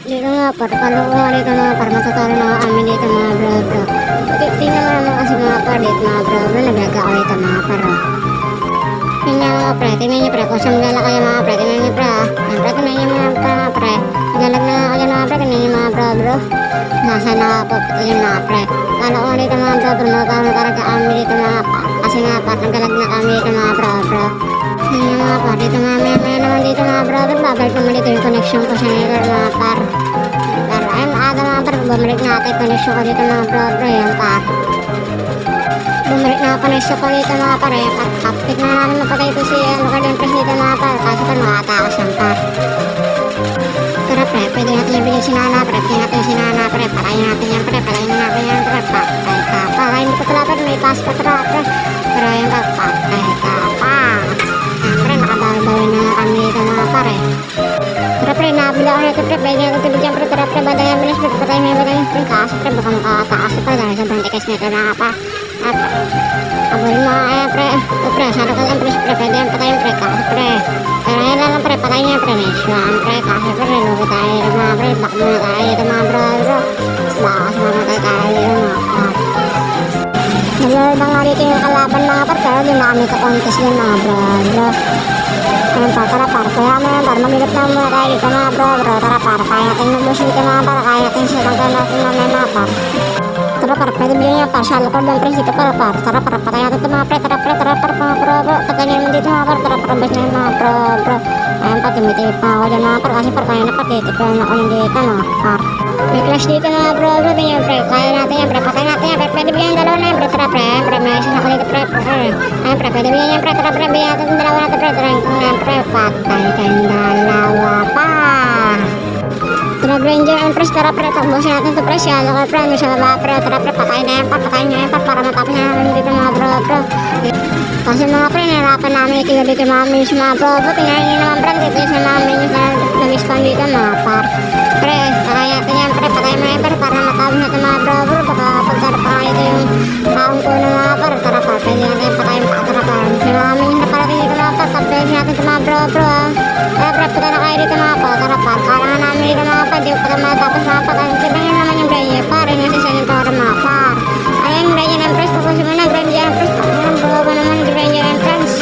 Dito nga par, kala ko nga dito mga par, matatalo na amin dito mga bro. Tingnan mo naman kasi mga par dito mga bro, naglaga ako dito mga par. Tingnan mga pre, tingnan nyo pre, kung saan gala kayo mga pre, tingnan nyo pre Yan pre, tingnan nyo mga pre, galag na ako dyan mga pre, tingnan nyo mga bro. Nasa nakapapot yun mga pre. Kala ko nga dito mga bro, magkano talaga kami dito mga par, kasi nga par, nagalag na kami dito mga bro. Tingnan nyo mga par, dito mga maya naman dito mga bro, babalik naman dito yung connection ko sa nether mga par. Pero ayun, aga mga par, bumalik natin yung connection ko dito mga bro, yan par. Bumalik na ako na ko dito mga pare. Kapit na namin mapatay ito si Guardian Press dito mga pare. Kasi pa makatakas ng par. Tara pre, pwede natin yung bilhin si Nana pre. Pwede natin si Nana pre. Patayin natin yan pre. Patayin natin yan pre. Patay ka pa. Hindi ko pala pre. May pass pa tra pre. Pero yun pa. Patay ka pa. Yan pre, nakabawi-bawi na kami dito mga pare. Tara pre, nabila ako nito pre. Pwede natin tubig yan pre. Tara pre, badayan bilis pre. Patayin mo yung badayan pre. Kaso pre, baka makatakas pa. Dahil sobrang tikas nito na pa. Abulin mo kaya pre. O pre, sana ka lang pre. Pwede yan patayin pre. Kasi pre. Pero ayun lang pre. Patayin yan pre. Naiswaan pre. Kasi pre. Lugo tayo mga pre. Bak muna tayo ito mga bro. Baka kasi mamatay tayo mga pre. Nalala nga dito yung kalaban mga pre. Pero di na kami ka-contest din mga bro. Ayun pa. Tara par. Kaya kami yan par. Mamilip na muna tayo dito mga bro. Tara par. Kaya natin yung bus dito mga par. Kaya natin silang natin mga par. Tara par, pwede bilhin niya par, sa loob ng press dito par. Tara par, patayin natin ito mga pre, tara par mga bro. Tagalin mo dito mga par, tara par, best na yung mga bro. Ayan pa, tumitip pa ako dyan mga par, kasi par, kaya na pa, titipuan ako ng dito mga par. May clash dito mga bro, tingnan pre, kaya natin yan pre, patayin natin yan pre, pwede bilhin yung dalawa na yan pre, tara pre, may isa ako dito pre. Ayan pre, pwede bilhin yan pre, tara pre, bilhin natin yung dalawa natin pre, tara yung pre, patay kayong dalawa pa. Tara Ranger and press, tara pre, takbusin natin ito pre, siya ako pre, ano siya baba pre, tara pre, patayin na yan par, para matapos na namin dito mga bro. Kasi mga pre, nahirapan namin ikigabi dito mga minis mga bro, tingnan nyo naman pre, dito yung sa mga minis na nag-spawn dito mga par. Pre, patayin natin yan pre, patayin mo yan par, para matapos natin mga bro, baka pagkara pa kayo ito yung taong ko ng mga par, tara par, pwede natin patayin pa, tara par. Yung mga minis na parating dito mga par, tapos natin ito mga bro. Kaya pre, punta na kayo dito mga par, tara par, para nga namin dito mga par, di ko pa matapos mga par, kasi tingnan naman yung brain niya par, nasa siya yung para mga par. Ayan, Ranger and press, tapos mo na, Ranger and press, ayan, bawa naman yung Ranger and press.